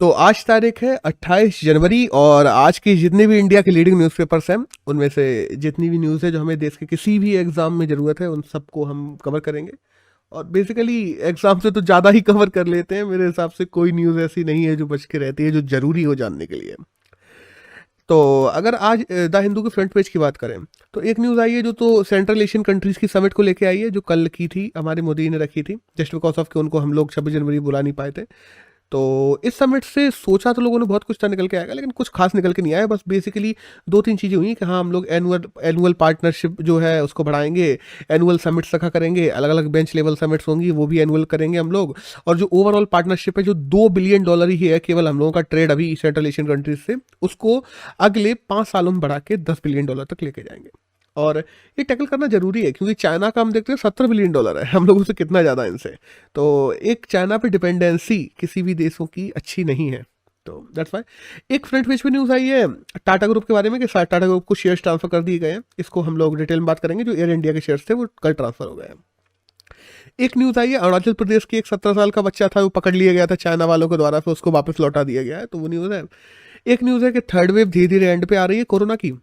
तो आज तारीख है 28 जनवरी और आज के जितने भी इंडिया के लीडिंग न्यूज़पेपर्स हैं उनमें से जितनी भी न्यूज़ है जो हमें देश के किसी भी एग्ज़ाम में ज़रूरत है उन सबको हम कवर करेंगे। और बेसिकली एग्ज़ाम से तो ज़्यादा ही कवर कर लेते हैं। मेरे हिसाब से कोई न्यूज़ ऐसी नहीं है जो बच के रहती है जो ज़रूरी हो जानने के लिए। तो अगर आज द हिंदू के फ्रंट पेज की बात करें तो एक न्यूज़ आई है जो तो सेंट्रल एशियन कंट्रीज़ की समिट को लेके आई है जो कल की थी, हमारे मोदी ने रखी थी जस्ट बिकॉज ऑफ कि उनको हम लोग 26 जनवरी बुला नहीं पाए थे। तो इस समिट से सोचा तो लोगों ने बहुत कुछ था निकल के आएगा, लेकिन कुछ खास निकल के नहीं आया। बस बेसिकली दो तीन चीज़ें हुई कि हाँ हम लोग एनुअल पार्टनरशिप जो है उसको बढ़ाएंगे, एनुअल समिट्स रखा करेंगे, अलग अलग बेंच लेवल समिट्स होंगी वो भी एनुअल करेंगे हम लोग। और जो ओवरऑल पार्टनरशिप है जो $2 बिलियन ही है केवल हम लोगों का ट्रेड अभी सेंट्रल एशियन कंट्रीज से, उसको अगले 5 सालों में बढ़ा के $10 बिलियन तक लेके जाएंगे। और ये टैकल करना जरूरी है क्योंकि चाइना का हम देखते हैं $70 बिलियन है, हम लोगों से कितना ज़्यादा इनसे। तो एक चाइना पे डिपेंडेंसी किसी भी देशों की अच्छी नहीं है। तो दैट्स वाई एक फ्रंट पेज पे न्यूज़ आई है टाटा ग्रुप के बारे में कि टाटा ग्रुप को शेयर्स ट्रांसफर कर दिए गए हैं। इसको हम लोग डिटेल में बात करेंगे। जो एयर इंडिया के शेयर्स थे वो कल ट्रांसफर हो गए हैं। एक न्यूज़ आई है अरुणाचल प्रदेश की एक 17 साल का बच्चा था वो पकड़ लिया गया था चाइना वालों के द्वारा, फिर उसको वापस लौटा दिया गया है, तो वो न्यूज़ है। एक न्यूज़ है कि थर्ड वेव धीरे धीरे एंड पे आ रही है कोरोना की,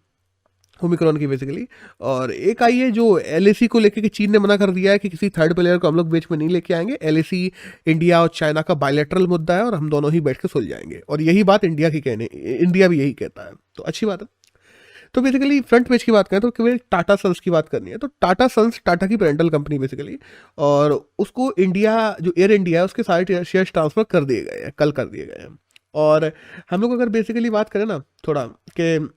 ओमिक्रॉन की बेसिकली। और एक आई है जो एलएसी को लेकर कि चीन ने मना कर दिया है कि किसी थर्ड प्लेयर को हम लोग बीच में नहीं लेके आएंगे। एलएसी इंडिया और चाइना का बायलैटरल मुद्दा है और हम दोनों ही बैठ के सुलझ जाएंगे, और यही बात इंडिया भी यही कहता है, तो अच्छी बात है। तो बेसिकली फ्रंट पेज की बात करें तो केवल टाटा सन्स की बात करनी है। तो टाटा सन्स टाटा की पेरेंटल कंपनी बेसिकली, और उसको इंडिया जो एयर इंडिया है उसके सारे शेयर ट्रांसफर कर दिए गए हैं, कल कर दिए गए हैं। और हम लोग अगर बेसिकली बात करें ना थोड़ा कि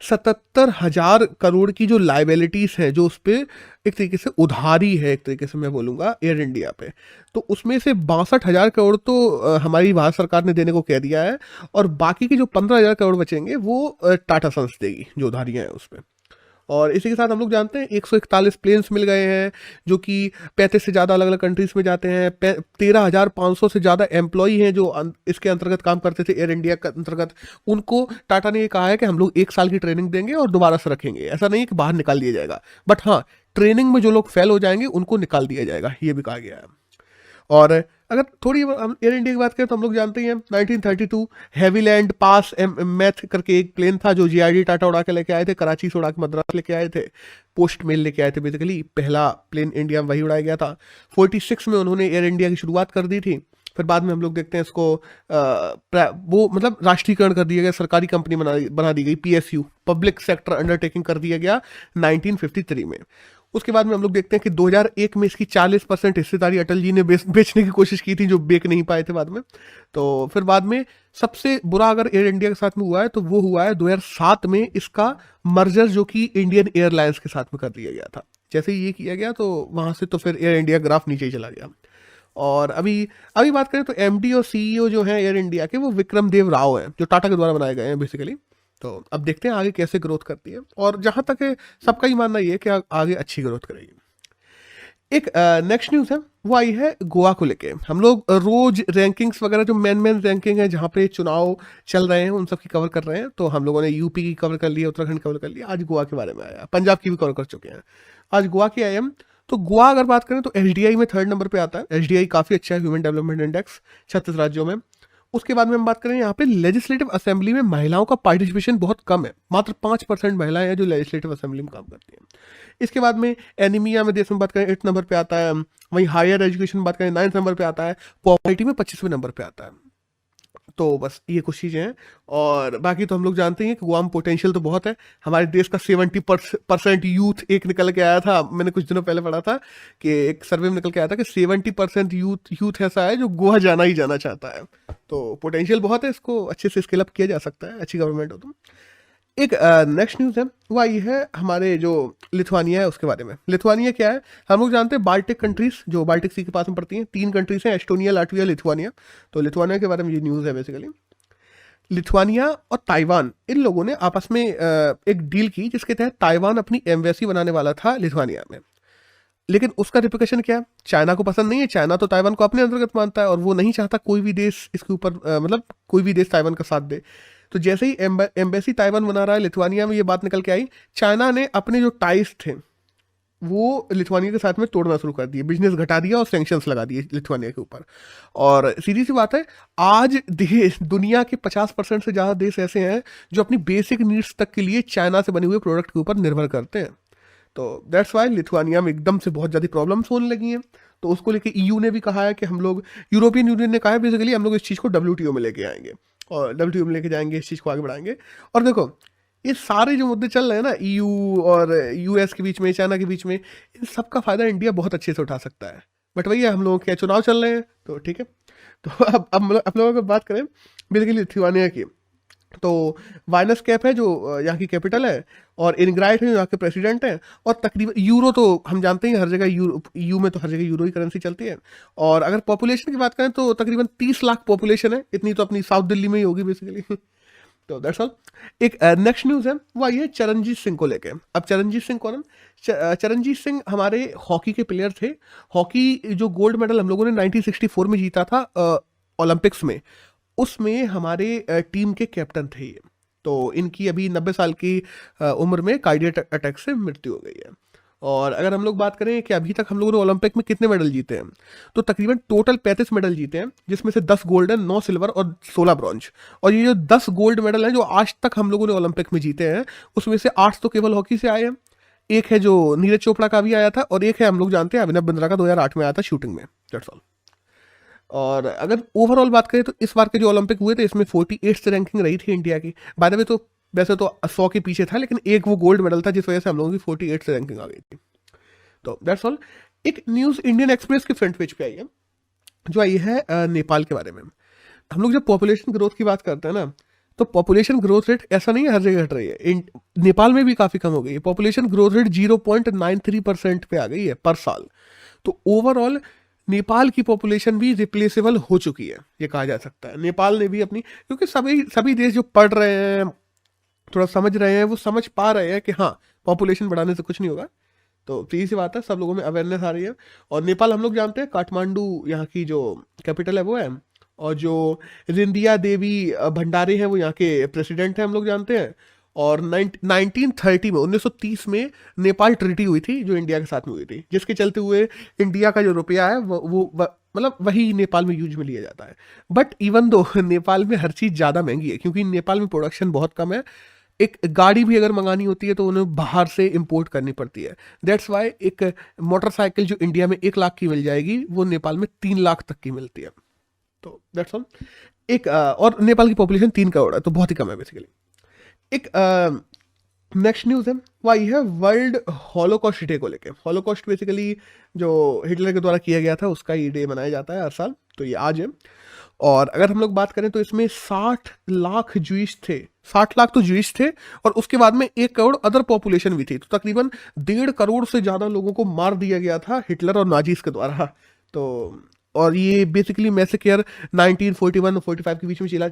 77,000 करोड़ की जो लाइबिलिटीज हैं जो उस पर एक तरीके से उधारी है, एक तरीके से मैं बोलूँगा एयर इंडिया पे, तो उसमें से 62,000 करोड़ तो हमारी भारत सरकार ने देने को कह दिया है, और बाकी की जो 15,000 करोड़ बचेंगे वो टाटा सन्स देगी जो उधारियाँ हैं उसमें। और इसी के साथ हम लोग जानते हैं 141 प्लेन्स मिल गए हैं जो कि 35 से ज़्यादा अलग अलग कंट्रीज़ में जाते हैं। 13,500 से ज़्यादा एम्प्लॉई हैं जो इसके अंतर्गत काम करते थे एयर इंडिया के अंतर्गत। उनको टाटा ने ये कहा है कि हम लोग 1 साल की ट्रेनिंग देंगे और दोबारा से रखेंगे, ऐसा नहीं है कि बाहर निकाल दिया जाएगा, बट हाँ ट्रेनिंग में जो लोग फेल हो जाएंगे उनको निकाल दिया जाएगा, ये भी कहा गया है। और अगर थोड़ी हम एयर इंडिया की बात करें तो हम लोग जानते ही हैं 1932 हैवीलैंड पास मैथ करके एक प्लेन था जो जीआईडी टाटा उड़ा के लेके आए थे, कराची से उड़ा के मद्रास लेके आए थे, पोस्ट मेल लेके आए थे। बेसिकली पहला प्लेन इंडिया में वही उड़ाया गया था। 46 में उन्होंने एयर इंडिया की शुरुआत कर दी थी। फिर बाद में हम लोग देखते हैं इसको वो मतलब राष्ट्रीयकरण कर दिया गया, सरकारी कंपनी बना दी गई, पीएसयू पब्लिक सेक्टर अंडरटेकिंग कर दिया गया 1953 में। उसके बाद में हम लोग देखते हैं कि 2001 में इसकी 40% हिस्सेदारी अटल जी ने बेचने की कोशिश की थी जो बेच नहीं पाए थे बाद में। तो फिर बाद में सबसे बुरा अगर एयर इंडिया के साथ में हुआ है तो वो हुआ है 2007 में इसका मर्जर जो कि इंडियन एयरलाइंस के साथ में कर दिया गया था। जैसे ही ये किया गया तो वहाँ से तो फिर एयर इंडिया ग्राफ नीचे ही चला गया। और अभी अभी बात करें तो एमडी और सीईओ जो हैं एयर इंडिया के वो विक्रम देव राव हैं जो टाटा के द्वारा बनाए गए हैं बेसिकली। तो अब देखते हैं आगे कैसे ग्रोथ करती है, और जहां तक है सबका ही मानना ये है कि आगे अच्छी ग्रोथ करेगी। एक नेक्स्ट न्यूज़ है वो आई है गोवा को लेके। हम लोग रोज रैंकिंग्स वगैरह जो मेन रैंकिंग है जहाँ पे चुनाव चल रहे हैं उन सब की कवर कर रहे हैं। तो हम लोगों ने यूपी की कवर कर लिया, उत्तराखंड कवर कर लिया, आज गोवा के बारे में आया, पंजाब की भी कवर कर चुके हैं, आज गोवा की आई एम। तो गोवा अगर बात करें तो एचडीआई में 3rd नंबर पे आता है। एचडीआई काफ़ी अच्छा है, ह्यूमन डेवलपमेंट इंडेक्स 36 राज्यों में। उसके बाद में हम बात करें यहाँ पे लेजिस्लेटिव असेंबली में महिलाओं का पार्टिसिपेशन बहुत कम है, मात्र 5% महिलाएं हैं जो लेजिस्लेटिव असेंबली में काम करती हैं। इसके बाद में एनीमिया में देश में बात करें 8 नंबर पे आता है। वहीं हायर एजुकेशन बात करें 9th नंबर पे आता है। पॉवर्टी में 25वें नंबर पे आता है। तो बस ये कुछ चीज़ें हैं, और बाकी तो हम लोग जानते हैं कि गोवा में पोटेंशियल तो बहुत है। हमारे देश का 70% यूथ एक निकल के आया था, मैंने कुछ दिनों पहले पढ़ा था कि एक सर्वे में निकल के आया था कि 70% यूथ ऐसा है जो गोवा जाना ही जाना चाहता है। तो पोटेंशियल बहुत है, इसको अच्छे से स्केल अप किया जा सकता है, अच्छी गवर्नमेंट हो तो। एक नेक्स्ट न्यूज़ है वो आई है हमारे जो लिथुआनिया है उसके बारे में। लिथुआनिया क्या है, हम लोग जानते हैं बाल्टिक कंट्रीज जो बाल्टिक सी के पास में पड़ती हैं, 3 कंट्रीज हैं, एस्टोनिया, लाटविया, लिथुआनिया। तो लिथुआनिया के बारे में ये न्यूज़ है बेसिकली। लिथुआनिया और ताइवान इन लोगों ने आपस में एक डील की जिसके तहत ताइवान अपनी एम्बेसी बनाने वाला था लिथुआनिया में। लेकिन उसका रिप्लिकेशन क्या है, चाइना को पसंद नहीं है। चाइना तो ताइवान को अपने अंतर्गत मानता है और वो नहीं चाहता कोई भी देश इसके ऊपर मतलब कोई भी देश ताइवान का साथ दे। तो जैसे ही एम्बेसी ताइवान बना रहा है लिथुआनिया में, ये बात निकल के आई, चाइना ने अपने जो टाइज थे वो लिथुआनिया के साथ में तोड़ना शुरू कर दिए, बिजनेस घटा दिया और सैंक्शंस लगा दिए लिथुआनिया के ऊपर। और सीधी सी बात है, आज दुनिया के 50% से ज़्यादा देश ऐसे हैं जो अपनी बेसिक नीड्स तक के लिए चाइना से बने हुए प्रोडक्ट के ऊपर निर्भर करते हैं। तो दैट्स वाई लिथुआनिया में एकदम से बहुत ज़्यादा प्रॉब्लम्स होने लगी हैं। तो उसको लेके ईयू ने भी कहा है कि हम लोग, यूरोपियन यूनियन ने कहा है बेसिकली हम लोग इस चीज़ को WTO में लेके आएंगे और WTO में लेके जाएंगे, इस चीज़ को आगे बढ़ाएंगे। और देखो, ये सारे जो मुद्दे चल रहे हैं ना EU और US के बीच में, चाइना के बीच में, इन सब का फ़ायदा इंडिया बहुत अच्छे से उठा सकता है। बट वही है, हम लोगों के चुनाव चल रहे हैं तो ठीक है। तो अब लोगों को बात करें बेसिकली लिथुआनिया की, तो वाइनस कैप है जो यहाँ की कैपिटल है, और इनग्राइट है जो यहाँ के प्रेसिडेंट हैं, और तकरीबन यूरो तो हम जानते हैं हर जगह, यूरो में तो हर जगह यूरो ही करेंसी चलती है। और अगर पॉपुलेशन की बात करें तो तकरीबन 30 लाख पॉपुलेशन है, इतनी तो अपनी साउथ दिल्ली में ही होगी बेसिकली। तो दैट्स ऑल। एक नेक्स्ट न्यूज़ है वो आई है चरणजीत सिंह को लेके। अब चरणजीत सिंह कौन है? चरणजीत सिंह हमारे हॉकी के प्लेयर थे। हॉकी जो गोल्ड मेडल हम लोगों ने 1964 में जीता था ओलंपिक्स में, उसमें हमारे टीम के कैप्टन थे ये। तो इनकी अभी 90 साल की उम्र में कार्डियक अटैक से मृत्यु हो गई है। और अगर हम लोग बात करें कि अभी तक हम लोगों ने ओलंपिक में कितने मेडल जीते हैं, तो तकरीबन टोटल 35 मेडल जीते हैं, जिसमें से 10 गोल्डन, 9 सिल्वर और 16 ब्रॉन्ज। और ये जो 10 गोल्ड मेडल हैं जो आज तक हम लोगों ने ओलंपिक में जीते हैं, उसमें से 8 तो केवल हॉकी से आए हैं। एक है जो नीरज चोपड़ा का भी आया था, और एक है हम लोग जानते हैं अभिनव बिंद्रा का 2008 में आया था शूटिंग में। That's all. और अगर ओवरऑल बात करें तो इस बार के जो ओलंपिक हुए थे, इसमें 48th रैंकिंग रही थी इंडिया की। बाय द वे तो वैसे तो 100 के पीछे था, लेकिन एक वो गोल्ड मेडल था जिस वजह से हम लोगों की 48th रैंकिंग आ गई थी। तो दैट्स ऑल। एक न्यूज़ इंडियन एक्सप्रेस के फ्रंट पेज पे आई है, जो आई है नेपाल के बारे में। हम लोग जब पॉपुलेशन ग्रोथ की बात करते हैं ना, तो पॉपुलेशन ग्रोथ रेट ऐसा नहीं है हर जगह घट रही है, नेपाल में भी काफ़ी कम हो गई है। पॉपुलेशन ग्रोथ रेट 0.93% पे आ गई है पर साल। तो ओवरऑल नेपाल की पॉपुलेशन भी रिप्लेसेबल हो चुकी है, ये कहा जा सकता है। नेपाल ने भी अपनी, क्योंकि सभी देश जो पढ़ रहे हैं, थोड़ा समझ रहे हैं, वो समझ पा रहे हैं कि हाँ, पॉपुलेशन बढ़ाने से कुछ नहीं होगा। तो सीधी सी बात है, सब लोगों में अवेयरनेस आ रही है। और नेपाल हम लोग जानते हैं, काठमांडू यहाँ की जो कैपिटल है वो है, और जो रिंदिया देवी भंडारी हैं वो यहाँ के प्रेसिडेंट हैं, हम लोग जानते हैं। और 1930 में 1930 में नेपाल ट्रीटी हुई थी जो इंडिया के साथ में हुई थी, जिसके चलते हुए इंडिया का जो रुपया है मतलब वही नेपाल में यूज में लिया जाता है। बट इवन दो नेपाल में हर चीज़ ज़्यादा महंगी है, क्योंकि नेपाल में प्रोडक्शन बहुत कम है। एक गाड़ी भी अगर मंगानी होती है तो उन्हें बाहर से इंपोर्ट करनी पड़ती है। दैट्स वाई एक मोटरसाइकिल जो इंडिया में 1 लाख की मिल जाएगी, वो नेपाल में 3 लाख तक की मिलती है। तो दैट्स ऑल। एक और नेपाल की पॉपुलेशन 3 करोड़ है, तो बहुत ही कम है बेसिकली। एक नेक्स्ट न्यूज़ है वो आई है वर्ल्ड हॉलोकॉस्ट डे को लेके। हॉलोकॉस्ट बेसिकली जो हिटलर के द्वारा किया गया था, उसका ये डे मनाया जाता है हर साल, तो ये आज है। और अगर हम लोग बात करें तो इसमें 60 लाख जूइश थे, 60 लाख तो जूइश थे, और उसके बाद में 1 करोड़ अदर पॉपुलेशन भी थी। तो तकरीबन 1.5 करोड़ से ज़्यादा लोगों को मार दिया गया था हिटलर और नाजीज के द्वारा। तो और ये बेसिकली मैसेकेयर 1941 और 45 के बीच में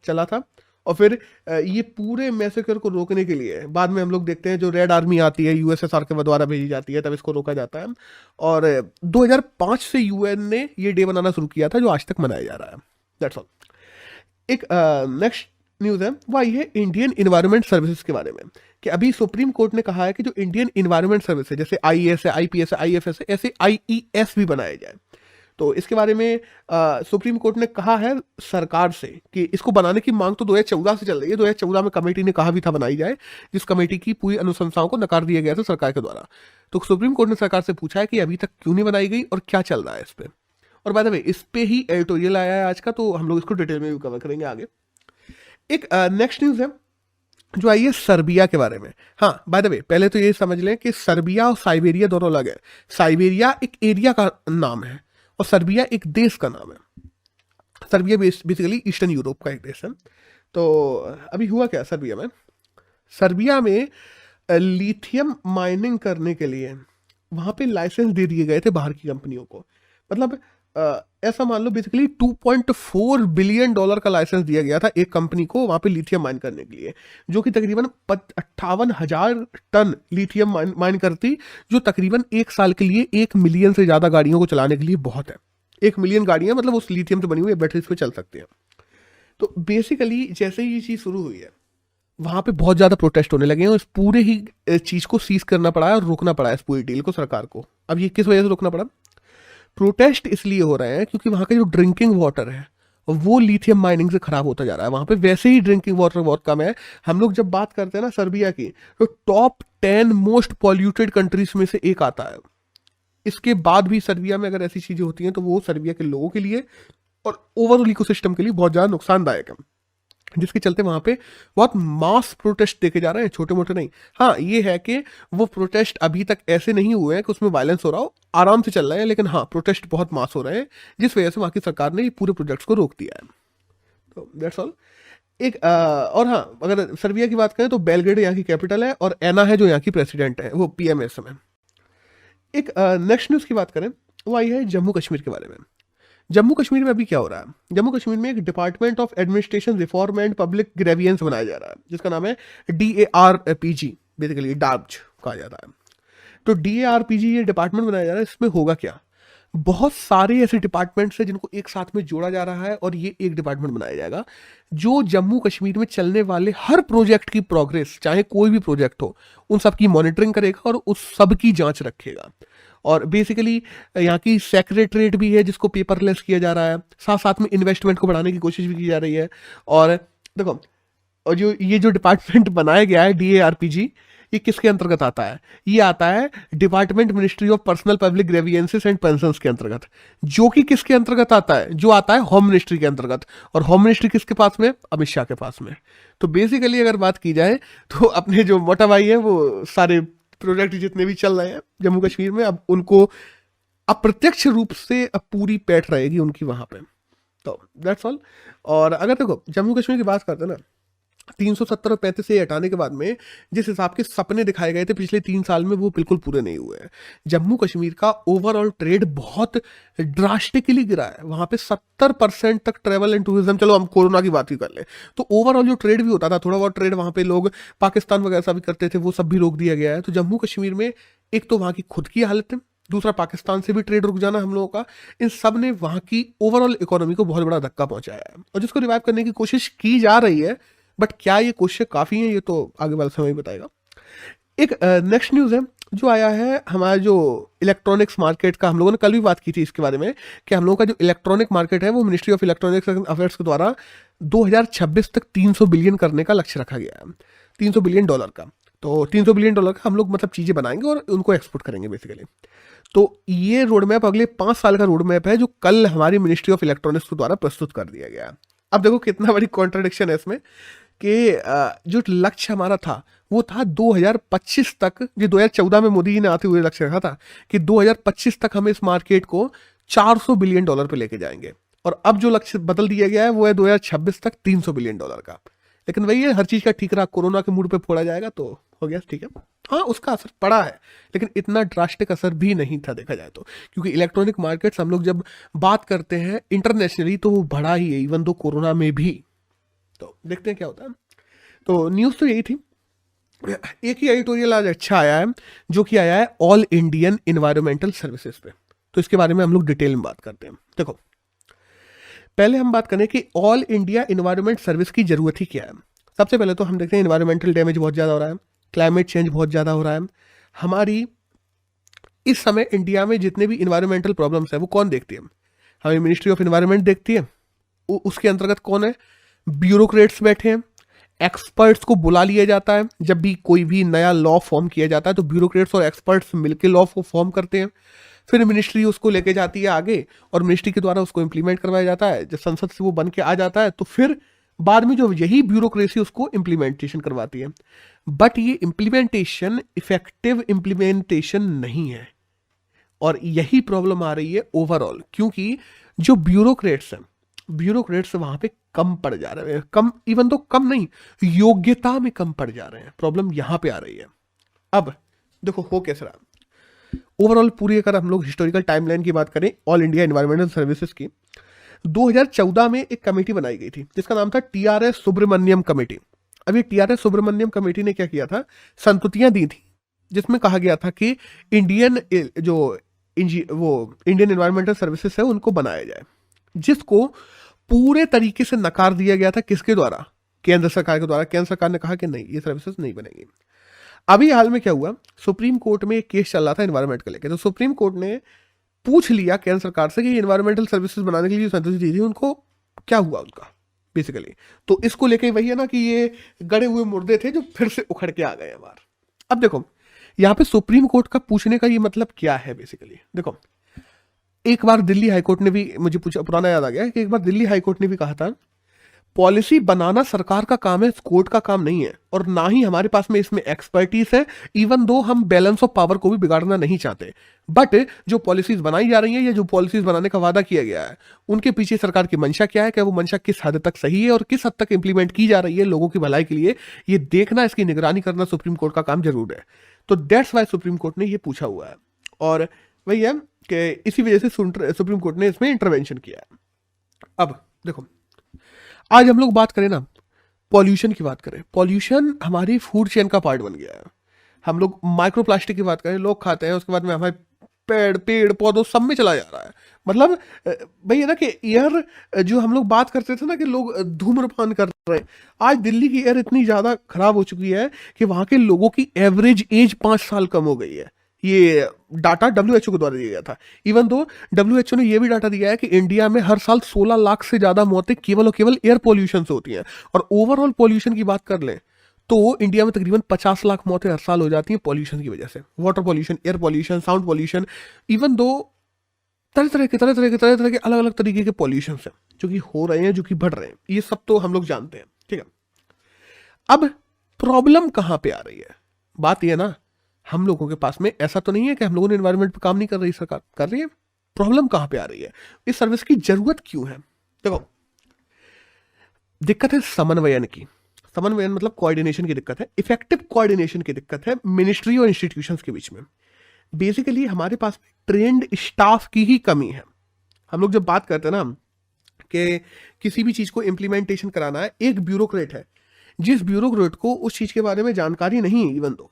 चला था। और फिर ये पूरे मैसेकर को रोकने के लिए बाद में हम लोग देखते हैं जो रेड आर्मी आती है USSR के द्वारा भेजी जाती है, तब इसको रोका जाता है। और 2005 से UN ने ये डे मनाना शुरू किया था, जो आज तक मनाया जा रहा है। That's all. एक नेक्स्ट न्यूज़ है वो आई है इंडियन इन्वायरमेंट सर्विसेज के बारे में, कि अभी सुप्रीम कोर्ट ने कहा है कि जो इंडियन इन्वायरमेंट सर्विस है, जैसे IAS है, IPS है, IFS है, ऐसे IES भी बनाया जाए। तो इसके बारे में सुप्रीम कोर्ट ने कहा है सरकार से कि इसको बनाने की मांग तो 2014 से चल रही है। 2014 में कमेटी ने कहा भी था बनाई जाए, जिस कमेटी की पूरी अनुशंसाओं को नकार दिया गया था सरकार के द्वारा। तो सुप्रीम कोर्ट ने सरकार से पूछा है कि अभी तक क्यों नहीं बनाई गई और क्या चल रहा है इस पे। और बाय द वे इस पे ही एडिटोरियल आया है आज का, तो हम लोग इसको डिटेल में भी कवर करेंगे आगे। एक नेक्स्ट न्यूज़ है जो आई है सर्बिया के बारे में। हाँ, बाय द वे पहले तो ये समझ लें कि सर्बिया और साइबेरिया दोनों अलग है। साइबेरिया एक एरिया का नाम है और सर्बिया एक देश का नाम है। सर्बिया बेसिकली ईस्टर्न यूरोप का एक देश है। तो अभी हुआ क्या सर्बिया में? सर्बिया में लिथियम माइनिंग करने के लिए वहाँ पे लाइसेंस दे दिए गए थे बाहर की कंपनियों को। मतलब ऐसा मान लो बेसिकली $2.4 बिलियन का लाइसेंस दिया गया था एक कंपनी को वहाँ पे लिथियम माइन करने के लिए, जो कि तकरीबन 58,000 टन लिथियम माइन करती, जो तकरीबन 1 साल के लिए 1 मिलियन से ज़्यादा गाड़ियों को चलाने के लिए बहुत है। 1 मिलियन गाड़ियाँ मतलब उस लिथियम से बनी हुई बैटरीज पे चल सकती हैं। तो बेसिकली जैसे ही ये चीज़ शुरू हुई है, वहाँ पे बहुत ज़्यादा प्रोटेस्ट होने लगे हैं और इस पूरे ही चीज़ को सीज करना पड़ा है और रोकना पड़ा है इस पूरी डील को सरकार को। अब ये किस वजह से रोकना पड़ा? प्रोटेस्ट इसलिए हो रहे हैं क्योंकि वहाँ का जो ड्रिंकिंग वाटर है वो लिथियम माइनिंग से खराब होता जा रहा है। वहाँ पे वैसे ही ड्रिंकिंग वाटर बहुत कम है। हम लोग जब बात करते हैं ना सर्बिया की, तो टॉप 10 मोस्ट पॉल्यूटेड कंट्रीज में से एक आता है। इसके बाद भी सर्बिया में अगर ऐसी चीज़ें होती हैं तो वो सर्बिया के लोगों के लिए और ओवरऑल इकोसिस्टम के लिए बहुत ज़्यादा नुकसानदायक है, जिसके चलते वहाँ पे बहुत मास प्रोटेस्ट देखे जा रहे हैं, छोटे मोटे नहीं। हाँ, ये है कि वो प्रोटेस्ट अभी तक ऐसे नहीं हुए हैं कि उसमें वायलेंस हो रहा हो, आराम से चल रहे हैं, लेकिन हाँ प्रोटेस्ट बहुत मास हो रहे हैं, जिस वजह से वहाँ की सरकार ने ये पूरे प्रोजेक्ट्स को रोक दिया है। तो दैट्स ऑल। और हाँ, अगर सर्बिया की बात करें तो बेलग्रेड यहाँ की कैपिटल है और एना है जो यहाँ की प्रेसिडेंट है, वो पीएम है इस समय। एक नेक्स्ट न्यूज़ की बात करें, वो आई है जम्मू कश्मीर के बारे में। जम्मू कश्मीर में अभी क्या हो रहा है? जम्मू कश्मीर में एक department of administration reform and public grievance बनाया जा रहा है, जिसका नाम है DARPG, बेसिकली डार्ज कहा जाता है। तो DARPG ये डिपार्टमेंट बनाया जा रहा है। इसमें होगा क्या? बहुत सारे ऐसे डिपार्टमेंट्स हैं जिनको एक साथ में जोड़ा जा रहा है और ये एक डिपार्टमेंट बनाया जाएगा जो जम्मू कश्मीर में चलने वाले हर प्रोजेक्ट की प्रोग्रेस, चाहे कोई भी प्रोजेक्ट हो, उन सब की मॉनिटरिंग करेगा और उस सब की जांच रखेगा। और बेसिकली यहाँ की सेक्रेटरीट भी है जिसको पेपरलेस किया जा रहा है, साथ साथ में इन्वेस्टमेंट को बढ़ाने की कोशिश भी की जा रही है। और देखो, और जो डिपार्टमेंट बनाया गया है DARPG, ये किसके अंतर्गत आता है? ये आता है department ministry of personnel public grievances and pensions के अंतर्गत, जो कि किसके अंतर्गत आता है? जो आता है होम मिनिस्ट्री के अंतर्गत। और होम मिनिस्ट्री किसके पास में? अमित शाह के पास में। तो बेसिकली अगर बात की जाए तो अपने जो मोटा भाई है वो सारे प्रोजेक्ट जितने भी चल रहे हैं जम्मू कश्मीर में, अब उनको अप्रत्यक्ष रूप से अब पूरी पैठ रहेगी उनकी वहां पे। तो दैट्स ऑल। और अगर देखो जम्मू कश्मीर की बात करते हैं ना, 370 और 35 से हटाने के बाद में जिस हिसाब के सपने दिखाए गए थे पिछले 3 साल में, वो बिल्कुल पूरे नहीं हुए हैं। जम्मू कश्मीर का ओवरऑल ट्रेड बहुत ड्रास्टिकली गिरा है। वहां पे 70% तक ट्रेवल एंड टूरिज्म, चलो हम कोरोना की बात ही कर ले, तो ओवरऑल जो ट्रेड भी होता था, थोड़ा बहुत ट्रेड वहां पे लोग पाकिस्तान वगैरह से भी करते थे, वो सब भी रोक दिया गया है। तो जम्मू कश्मीर में एक तो वहां की खुद की हालत है, दूसरा पाकिस्तान से भी ट्रेड रुक जाना हम लोगों का, इन सब ने वहां की ओवरऑल इकोनॉमी को बहुत बड़ा धक्का पहुंचाया है और जिसको रिवाइव करने की कोशिश की जा रही है। बट क्या ये कोशिश काफ़ी है, ये तो आगे वाला समय ही बताएगा। एक नेक्स्ट न्यूज़ है जो आया है, हमारा जो इलेक्ट्रॉनिक्स मार्केट का, हम लोगों ने कल भी बात की थी इसके बारे में कि हम लोगों का जो इलेक्ट्रॉनिक मार्केट है वो मिनिस्ट्री ऑफ इलेक्ट्रॉनिक्स अफेयर्स के द्वारा 2026 तक 300 बिलियन करने का लक्ष्य रखा गया है, $300 बिलियन का। तो $300 बिलियन का हम लोग मतलब चीज़ें बनाएंगे और उनको एक्सपोर्ट करेंगे बेसिकली। तो ये रोड मैप अगले 5 साल का रोड मैप है जो कल हमारी मिनिस्ट्री ऑफ इलेक्ट्रॉनिक्स के द्वारा प्रस्तुत कर दिया गया है। अब देखो कितना बड़ी कॉन्ट्रडिक्शन है इसमें कि जो लक्ष्य हमारा था वो था 2025 तक, जो 2014 में मोदी जी ने आते हुए लक्ष्य रखा था कि 2025 तक हम इस मार्केट को $400 बिलियन पे लेके जाएंगे, और अब जो लक्ष्य बदल दिया गया है वो है 2026 तक $300 बिलियन का। लेकिन वही है, हर चीज़ का ठीकरा कोरोना के मूड पे फोड़ा जाएगा तो हो गया, ठीक है। हाँ, उसका असर पड़ा है लेकिन इतना ड्रास्टिक असर भी नहीं था देखा जाए तो, क्योंकि इलेक्ट्रॉनिक मार्केट्स हम लोग जब बात करते हैं इंटरनेशनली तो वो बढ़ा ही है, इवन दो कोरोना में भी। तो देखते हैं क्या होता है। तो न्यूज़ तो यही थी। एक ही एडिटोरियल आज अच्छा आया है जो कि आया है ऑल इंडियन इन्वायरमेंटल सर्विसेज पे, तो इसके बारे में हम लोग डिटेल में बात करते हैं। देखो, पहले हम बात करें कि ऑल इंडिया इन्वायरमेंट सर्विस की जरूरत ही क्या है। सबसे पहले तो हम देखते हैं इन्वायरमेंटल डैमेज बहुत ज़्यादा हो रहा है, क्लाइमेट चेंज बहुत ज़्यादा हो रहा है। हमारी इस समय इंडिया में जितने भी इन्वायरमेंटल प्रॉब्लम्स है वो कौन देखती है? हमें मिनिस्ट्री ऑफ इन्वायरमेंट देखती है। उसके अंतर्गत कौन है? ब्यूरोक्रेट्स बैठे हैं, एक्सपर्ट्स को बुला लिया जाता है। जब भी कोई भी नया लॉ फॉर्म किया जाता है तो ब्यूरोक्रेट्स और एक्सपर्ट्स मिलकर लॉ को फॉर्म करते हैं, फिर मिनिस्ट्री उसको लेके जाती है आगे और मिनिस्ट्री के द्वारा उसको इम्प्लीमेंट करवाया जाता है। जब संसद से वो बन के आ जाता है तो फिर बाद में जो यही ब्यूरोक्रेसी उसको इम्प्लीमेंटेशन करवाती है। बट ये इम्प्लीमेंटेशन इफेक्टिव इम्प्लीमेंटेशन नहीं है, और यही प्रॉब्लम आ रही है ओवरऑल, क्योंकि जो ब्यूरोक्रेट्स वहां पे कम पड़ जा रहे हैं, कम, इवन तो कम नहीं, योग्यता में कम पड़ जा रहे हैं। प्रॉब्लम यहां पे आ रही है। अब देखो हो कैसे रहा ओवरऑल पूरी, अगर हम लोग हिस्टोरिकल टाइमलाइन की बात करें ऑल इंडिया एनवायरमेंटल सर्विसेज की, 2014 में एक कमेटी बनाई गई थी जिसका नाम था TRS सुब्रमण्यम कमेटी। अब ये TRS सुब्रमण्यम कमेटी ने क्या किया था, संस्तुतियां दी थी जिसमें कहा गया था कि इंडियन एनवायरमेंटल सर्विसेज है उनको बनाया जाए, जिसको पूरे तरीके से नकार दिया गया था। किसके द्वारा? केंद्र सरकार के द्वारा। केंद्र सरकार ने कहा कि नहीं, ये सर्विसेज नहीं बनेगी। अभी हाल में क्या हुआ, सुप्रीम कोर्ट में एक केस चल रहा था एनवायरमेंट को लेकर, तो सुप्रीम कोर्ट ने पूछ लिया केंद्र सरकार से कि एनवायरमेंटल सर्विसेज बनाने के लिए संतुष्टि दी थी उनको, क्या हुआ उनका बेसिकली। तो इसको लेके वही है ना कि ये गड़े हुए मुर्दे थे जो फिर से उखड़ के आ गए हैं बाहर। अब देखो यहाँ पे सुप्रीम कोर्ट का पूछने का ये मतलब क्या है बेसिकली। देखो एक बार दिल्ली हाईकोर्ट ने भी, मुझे पूछा पुराना याद आ गया कि एक बार दिल्ली हाईकोर्ट ने भी कहा था पॉलिसी बनाना सरकार का काम है, कोर्ट का काम नहीं है, और ना ही हमारे पास में इसमें एक्सपर्टीज है, इवन दो हम बैलेंस ऑफ पावर को भी बिगाड़ना नहीं चाहते। बट जो पॉलिसीज बनाई जा रही है या जो पॉलिसीज बनाने का वादा किया गया है, उनके पीछे सरकार की मंशा क्या है, क्या वो मंशा किस हद तक सही है और किस हद तक इंप्लीमेंट की जा रही है लोगों की भलाई के लिए, ये देखना, इसकी निगरानी करना सुप्रीम कोर्ट का काम जरूर है। तो दैट्स वाई सुप्रीम कोर्ट ने ये पूछा हुआ है, और वही है कि इसी वजह से सुप्रीम कोर्ट ने इसमें इंटरवेंशन किया है। अब देखो आज हम लोग बात करें ना, पॉल्यूशन की बात करें, पॉल्यूशन हमारी फूड चेन का पार्ट बन गया है। हम लोग माइक्रो प्लास्टिक की बात करें, लोग खाते हैं, उसके बाद में हमारे पेड़ पौधों सब में चला जा रहा है। मतलब भाई है ना कि एयर जो हम लोग बात करते थे ना कि लोग धूम्रपान कर रहे हैं, आज दिल्ली की एयर इतनी ज्यादा खराब हो चुकी है कि वहां के लोगों की एवरेज एज 5 साल कम हो गई है। ये डाटा डब्ल्यूएचओ के द्वारा दिया गया था। इवन दो डब्ल्यूएचओ ने यह भी डाटा दिया है कि इंडिया में हर साल 16 लाख से ज्यादा मौतें केवल और केवल एयर पॉल्यूशन से होती हैं। और ओवरऑल पॉल्यूशन की बात कर लें तो इंडिया में तकरीबन 50 लाख मौतें हर साल हो जाती हैं पॉल्यूशन की वजह से। Water pollution, air pollution, sound pollution, even though तरह तरह के अलग अलग तरीके के पॉल्यूशन हैं जो कि हो रहे हैं, जो कि बढ़ रहे हैं। ये सब तो हम लोग जानते हैं, ठीक है। अब प्रॉब्लम कहां पे आ रही है, बात यह ना, हम लोगों के पास में ऐसा तो नहीं है कि हम लोगों ने एनवायरनमेंट पे काम नहीं कर रही, सरकार कर रही है। प्रॉब्लम कहां पे आ रही है, इस सर्विस की जरूरत क्यों है। देखो दिक्कत है समन्वयन की। समन्वयन मतलब कोऑर्डिनेशन की दिक्कत है, इफेक्टिव कोऑर्डिनेशन की दिक्कत है मिनिस्ट्री और इंस्टीट्यूशंस के बीच में। बेसिकली हमारे पास ट्रेंड स्टाफ की ही कमी है। हम लोग जब बात करते हैं ना कि किसी भी चीज को इंप्लीमेंटेशन कराना है, एक ब्यूरोक्रेट है, जिस ब्यूरोक्रेट को उस चीज के बारे में जानकारी नहीं है इवन दो।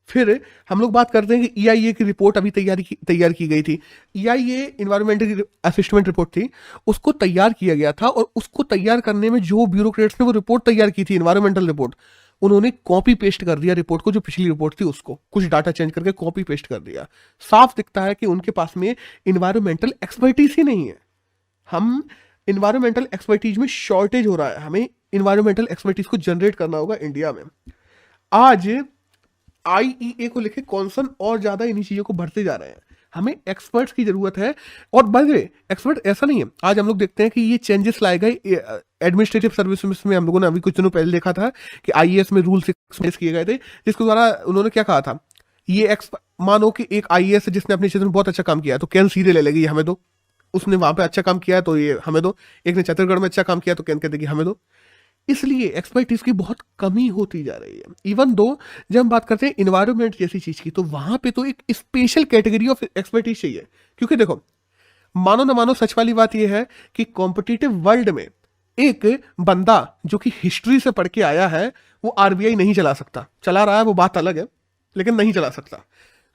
फिर हम लोग बात करते हैं कि ईआईए की रिपोर्ट अभी तैयार की गई थी। ईआईए इन्वायरमेंटल असिस्टमेंट रिपोर्ट थी, उसको तैयार किया गया था, और उसको तैयार करने में जो ब्यूरोक्रेट्स ने वो रिपोर्ट तैयार की थी, इन्वायरमेंटल रिपोर्ट, उन्होंने कॉपी पेस्ट कर दिया रिपोर्ट को, जो पिछली रिपोर्ट थी उसको कुछ डाटा चेंज करके कॉपी पेस्ट कर दिया। साफ दिखता है कि उनके पास में इन्वायरमेंटल एक्सपर्टीज ही नहीं है। हम इन्वायरमेंटल एक्सपर्टीज में शॉर्टेज हो रहा है, हमें इन्वायरमेंटल एक्सपर्टीज को जनरेट करना होगा इंडिया में। आज आईईए को लेके कॉन्सर्न और ज्यादा इन्हीं चीजों को बढ़ते जा रहे हैं। हमें एक्सपर्ट्स की जरूरत है, और बाय द वे एक्सपर्ट ऐसा नहीं है। आज हम लोग देखते हैं कि ये चेंजेस लाए गए एडमिनिस्ट्रेटिव सर्विस में। हम लोगों ने अभी कुछ दिनों पहले देखा था कि आईएएस में रूल 6 किए गए थे, जिसके द्वारा उन्होंने क्या कहा था, ये मानो कि एक आईएएस जिसने अपने क्षेत्र में बहुत अच्छा काम किया तो केंद्र सीधे ले लेगी हमें दो, उसने वहां पे अच्छा काम किया है तो ये हमें दो, एक ने छत्तीसगढ़ में अच्छा काम किया तो केंद्र कहते हमें दो। इसलिए एक्सपर्टीज की बहुत कमी होती जा रही है। इवन दो जब हम बात करते हैं इन्वायरमेंट जैसी चीज की, तो वहां पे तो एक स्पेशल कैटेगरी ऑफ एक्सपर्टीज चाहिए। क्योंकि देखो मानो ना मानो सच वाली बात यह है कि कॉम्पिटिटिव वर्ल्ड में एक बंदा जो कि हिस्ट्री से पढ़ के आया है वो आरबीआई नहीं चला सकता। चला रहा है वो बात अलग है, लेकिन नहीं चला सकता।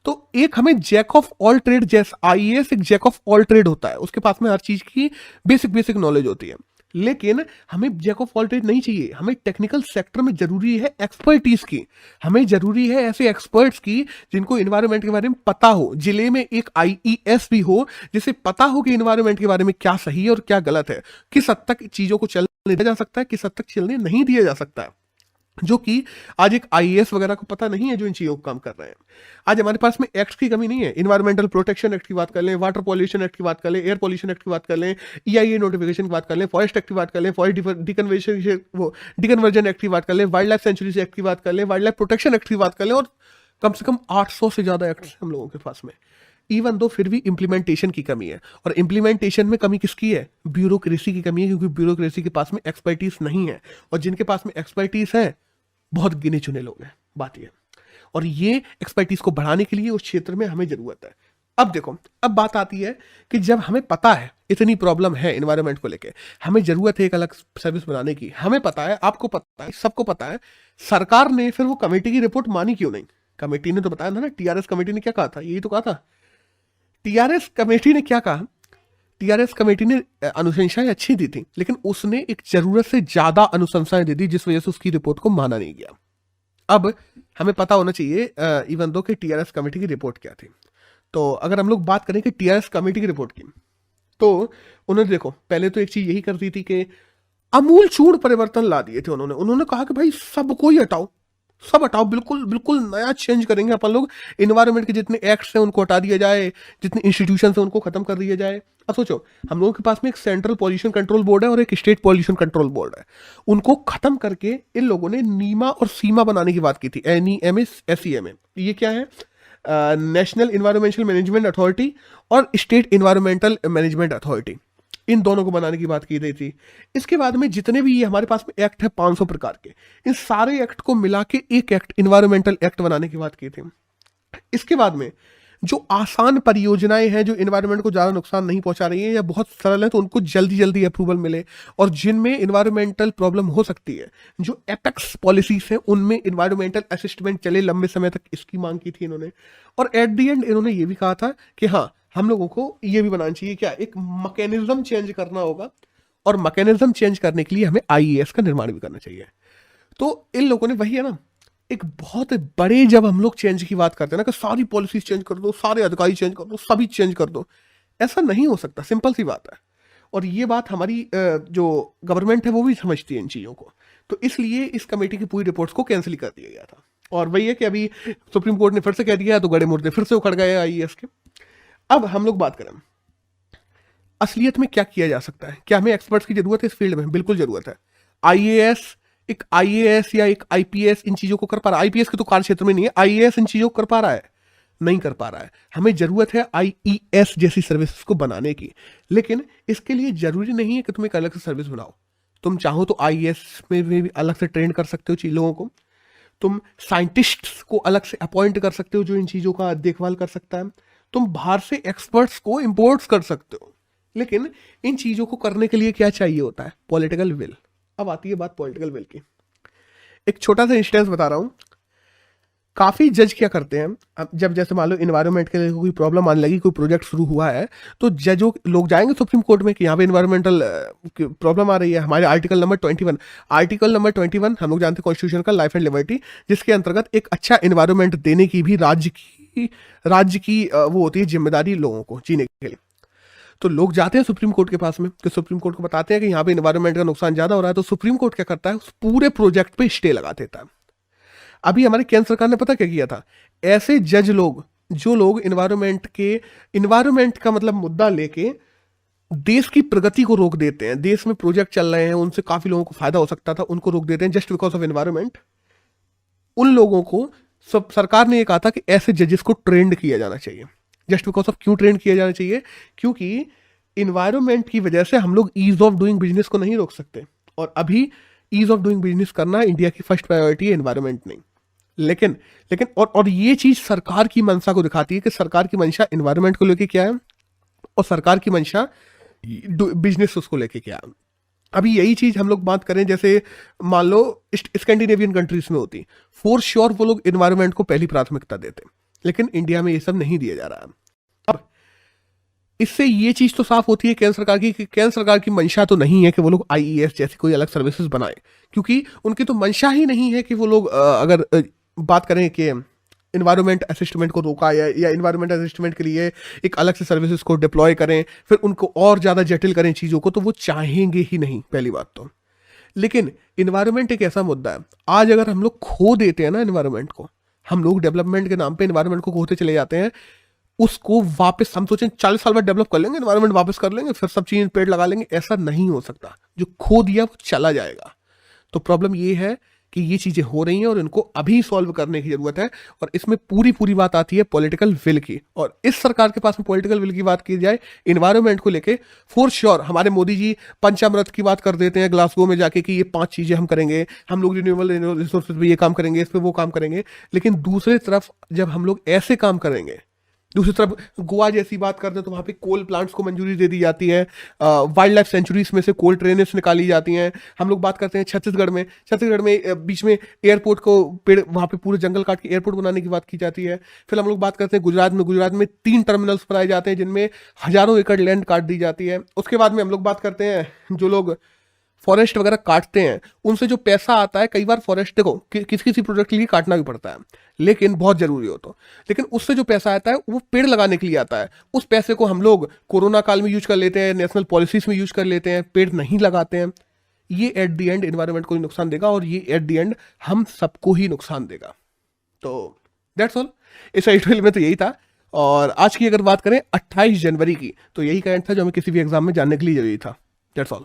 तो एक हमें जैक ऑफ ऑल ट्रेड, जैसा आईएएस एक जैक ऑफ ऑल ट्रेड होता है, उसके पास में हर चीज की बेसिक नॉलेज होती है। लेकिन हमें जैक ऑफ ऑल ट्रेड नहीं चाहिए, हमें टेक्निकल सेक्टर में जरूरी है एक्सपर्टीज की। हमें जरूरी है ऐसे एक्सपर्ट्स की जिनको इन्वायरमेंट के बारे में पता हो, जिले में एक आईईएस भी हो जिसे पता हो कि इन्वायरमेंट के बारे में क्या सही है और क्या गलत है, किस हद तक चीजों को चलने दिया जा सकता है, किस हद तक चलने नहीं दिया जा सकता है, जो कि आज एक आईएएस वगैरह को पता नहीं है जो इन चीजों को काम कर रहे हैं। आज हमारे पास में एक्ट की कमी नहीं है। इन्वायरमेंटल प्रोटेक्शन एक्ट की बात कर लें, वाटर पॉल्यूशन एक्ट की बात कर लें, एयर पॉल्यूशन एक्ट की बात कर लें, ईआईए नोटिफिकेशन की बात कर लें, फॉरेस्ट एक्ट की बात कर लें, फॉरेस्ट डिकन्वर्जन एक्ट की बात कर लें, वाइल्ड लाइफ सेंचुरीज एक्ट की बात कर लें, वाइल्ड लाइफ प्रोटेक्शन एक्ट की बात कर लें, और कम से कम 800 से ज्यादा एक्ट हम लोगों के पास में। इवन दो फिर भी इंप्लीमेंटेशन की कमी है। और इंप्लीमेंटेशन में कमी किसकी है? ब्यूरोक्रेसी की कमी है, क्योंकि ब्यूरोक्रेसी के पास में एक्सपर्टीज नहीं है, और जिनके पास में एक्सपर्टीज है बहुत गिने चुने लोग हैं। बात ये, और ये एक्सपर्टीज को बढ़ाने के लिए उस क्षेत्र में हमें जरूरत है। अब देखो, अब बात आती है कि जब हमें पता है इतनी प्रॉब्लम है एनवायरनमेंट को लेके, हमें जरूरत है एक अलग सर्विस बनाने की, हमें पता है, आपको पता है, सबको पता है, सरकार ने फिर वो कमेटी की रिपोर्ट मानी क्यों नहीं? कमेटी ने तो बताया ना, टीआरएस कमेटी ने क्या कहा था, यही तो कहा था। टीआरएस कमेटी ने क्या कहा टीआरएस कमेटी ने अनुशंसाएं अच्छी दी थी, लेकिन उसने एक जरूरत से ज्यादा अनुशंसाएं दे दी, जिस वजह से उसकी रिपोर्ट को माना नहीं गया। अब हमें पता होना चाहिए इवन दो कि टीआरएस कमेटी की रिपोर्ट क्या थी। तो अगर हम लोग बात करें कि टीआरएस कमेटी की रिपोर्ट की, तो उन्होंने देखो पहले तो एक चीज यही कर दी थी कि आमूल चूड़ परिवर्तन ला दिए थे उन्होंने कहा कि भाई सबको ही हटाओ, सब हटाओ, बिल्कुल बिल्कुल नया चेंज करेंगे अपन लोग। इन्वायरमेंट के जितने एक्ट्स हैं उनको हटा दिया जाए, जितने इंस्टीट्यूशन हैं उनको खत्म कर दिया जाए। अब सोचो, हम लोगों के पास में एक सेंट्रल पॉल्यूशन कंट्रोल बोर्ड है और एक स्टेट पॉल्यूशन कंट्रोल बोर्ड है। उनको खत्म करके इन लोगों ने नीमा और सीमा बनाने की बात की थी, NEMA-SEMA। ये क्या है? नेशनल इन्वायरमेंटल मैनेजमेंट अथॉरिटी और स्टेट इन्वायरमेंटल मैनेजमेंट अथॉरिटी, इन दोनों को बनाने की बात की गई थी। इसके बाद में जितने भी ये हमारे पास में एक्ट है 500 प्रकार के, इन सारे एक्ट को मिला के एक एक्ट, इन्वायरमेंटल एक्ट बनाने की बात की थी। इसके बाद में जो आसान परियोजनाएं हैं, जो इन्वायरमेंट को ज़्यादा नुकसान नहीं पहुंचा रही है या बहुत सरल है, तो उनको जल्दी जल्दी अप्रूवल मिले। और जिनमें इन्वायरमेंटल प्रॉब्लम हो सकती है, जो एपेक्स पॉलिसीज हैं, उनमें इन्वायरमेंटल असिस्टमेंट चले लंबे समय तक, इसकी मांग की थी इन्होंने। और एट दी एंड इन्होंने ये भी कहा था कि हाँ, हम लोगों को ये भी बनाना चाहिए, क्या, एक मैकेनिज्म चेंज करना होगा, और मैकेनिज्म चेंज करने के लिए हमें IAS का निर्माण भी करना चाहिए। तो इन लोगों ने, वही है ना, एक बहुत बड़े, जब हम लोग चेंज की बात करते हैं ना कि सारी पॉलिसीज चेंज कर दो, सारे अधिकारी चेंज कर दो, सभी चेंज कर दो, ऐसा नहीं हो सकता, सिंपल सी बात है। और ये बात हमारी जो गवर्नमेंट है वो भी समझती है इन चीज़ों को। तो इसलिए इस कमेटी की पूरी रिपोर्ट्स को कैंसिल कर दिया गया था। और वही है कि अभी सुप्रीम कोर्ट ने फिर से कह दिया, तो गड़े मुर्दे फिर से उखड़ गए IAS के। अब हम लोग बात करें असलियत में क्या किया जा सकता है, क्या हमें एक्सपर्ट्स की जरूरत है इस फील्ड में? बिल्कुल जरूरत है। IAS या एक IPS इन चीजों को कर पा रहा है? IPS के तो कार्य क्षेत्र में नहीं है, IAS इन चीजों को कर पा रहा है? नहीं कर पा रहा है। हमें जरूरत है IES जैसी सर्विसेज को बनाने की, लेकिन इसके लिए जरूरी नहीं है कि तुम एक अलग से सर्विस बनाओ। तुम चाहो तो IES में भी अलग से ट्रेन कर सकते हो चीज लोगों को, तुम साइंटिस्ट्स को अलग से अपॉइंट कर सकते हो जो इन चीजों का देखभाल कर सकता है, तुम बाहर से एक्सपर्ट्स को इंपोर्ट्स कर सकते हो। लेकिन इन चीजों को करने के लिए क्या चाहिए होता है? Political will. अब आती है बात पॉलिटिकल विल की। एक छोटा सा इंस्टेंस बता रहा हूं। काफी जज क्या करते हैं, अब जब जैसे मान लो इन्वायरमेंट के लिए कोई प्रॉब्लम आने लगी, कोई प्रोजेक्ट शुरू हुआ है, तो जजों लोग जाएंगे सुप्रीम कोर्ट में कि यहाँ पे इन्वायरमेंटल प्रॉब्लम आ रही है। हमारे आर्टिकल नंबर 21 हम लोग जानते हैं कॉन्स्टिट्यूशन का, लाइफ एंड लिबर्टी, जिसके अंतर्गत एक अच्छा इन्वायरमेंट देने की भी राज्य की वो होती है जिम्मेदारी लोगों को जीने के लिए। तो लोग जाते हैं सुप्रीम कोर्ट के पास में, कि सुप्रीम कोर्ट को बताते हैं कि यहाँ पे इन्वायरमेंट का नुकसान ज्यादा हो रहा है। तो सुप्रीम कोर्ट क्या करता है? उस पूरे प्रोजेक्ट पे स्टे लगा देता है। अभी हमारे केंद्र सरकार ने पता क्या किया था? ऐसे जज लोग, जो लोग इन्वायरमेंट का मतलब मुद्दा लेके देश की प्रगति को रोक देते हैं, देश में प्रोजेक्ट चल रहे हैं, उनसे काफी लोगों को फायदा हो सकता था, उनको रोक देते हैं जस्ट बिकॉज ऑफ एनवायरमेंट। उन लोगों को सब सरकार ने ये कहा था कि ऐसे जजेस को ट्रेंड किया जाना चाहिए। जस्ट बिकॉज ऑफ क्यों ट्रेंड किया जाना चाहिए? क्योंकि इन्वायरमेंट की वजह से हम लोग ईज ऑफ डूइंग बिजनेस को नहीं रोक सकते, और अभी ईज ऑफ डूइंग बिजनेस करना इंडिया की फर्स्ट प्रायोरिटी है, एनवायरमेंट नहीं। लेकिन और ये चीज सरकार की मंशा को दिखाती है कि सरकार की मंशा एनवायरमेंट को लेके क्या है और सरकार की मंशा बिजनेस उसको लेके क्या है। अभी यही चीज हम लोग बात करें, जैसे मान लो स्कैंडिनेवियन कंट्रीज में होती, फॉर श्योर वो लोग एनवायरमेंट को पहली प्राथमिकता देते, लेकिन इंडिया में ये सब नहीं दिया जा रहा है। अब इससे ये चीज तो साफ होती है केंद्र सरकार की मंशा तो नहीं है कि वो लोग IES जैसी कोई अलग सर्विसेज बनाए, क्योंकि उनकी तो मंशा ही नहीं है कि वो लोग अगर बात करें कि इन्वायरमेंट असिस्टमेंट को रोका या इन्वायरमेंट असिस्टमेंट के लिए एक अलग से सर्विसेज को डिप्लॉय करें, फिर उनको और ज़्यादा जटिल करें चीज़ों को, तो वो चाहेंगे ही नहीं, पहली बात तो। लेकिन इन्वायरमेंट एक ऐसा मुद्दा है, आज अगर हम लोग खो देते हैं ना इन्वायरमेंट को, हम लोग डेवलपमेंट के नाम पे इन्वायरमेंट को खोते चले जाते हैं, उसको वापस हम सोचें 40 साल बाद डेवलप कर लेंगे, इन्वायरमेंट वापस कर लेंगे, फिर सब चीज़ पेड़ लगा लेंगे, ऐसा नहीं हो सकता। जो खो दिया वो चला जाएगा। तो प्रॉब्लम ये है कि ये चीजें हो रही हैं और इनको अभी सॉल्व करने की जरूरत है, और इसमें पूरी बात आती है पॉलिटिकल विल की। और इस सरकार के पास में पॉलिटिकल विल की बात की जाए इन्वायरमेंट को लेके, फॉर श्योर हमारे मोदी जी पंचामृत की बात कर देते हैं ग्लासगो में जाके कि ये 5 चीजें हम करेंगे, हम लोग रिन्यूएबल रिसोर्सेज पे ये काम करेंगे, इस पे वो काम करेंगे। लेकिन दूसरी तरफ जब हम लोग ऐसे काम करेंगे दूसरी तरफ गोवा जैसी बात करते हैं तो वहाँ पे कोल प्लांट्स को मंजूरी दे दी जाती है, वाइल्ड लाइफ सेंचुरीज में से कोल ट्रेनेस निकाली जाती हैं। हम लोग बात करते हैं छत्तीसगढ़ में बीच में एयरपोर्ट को पेड़, वहाँ पे पूरे जंगल काट के एयरपोर्ट बनाने की बात की जाती है। फिर हम लोग बात करते हैं गुजरात में 3 टर्मिनल्स बनाए जाते हैं जिनमें हजारों एकड़ लैंड काट दी जाती है। उसके बाद में हम लोग बात करते हैं जो लोग फॉरेस्ट वगैरह काटते हैं उनसे जो पैसा आता है, कई बार फॉरेस्ट देखो किसी प्रोजेक्ट के लिए काटना भी पड़ता है, लेकिन बहुत जरूरी हो तो, लेकिन उससे जो पैसा आता है वो पेड़ लगाने के लिए आता है। उस पैसे को हम लोग कोरोना काल में यूज कर लेते हैं, नेशनल पॉलिसीज में यूज कर लेते हैं, पेड़ नहीं लगाते हैं। ये एट द एंड एनवायरनमेंट को ही नुकसान देगा और ये एट द एंड हम सबको ही नुकसान देगा। तो दैट्स ऑल, इस एडिटोरियल में तो यही था। और आज की अगर बात करें 28 जनवरी की, तो यही करंट था जो हमें किसी भी एग्जाम में जानने के लिए जरूरी था। That's all.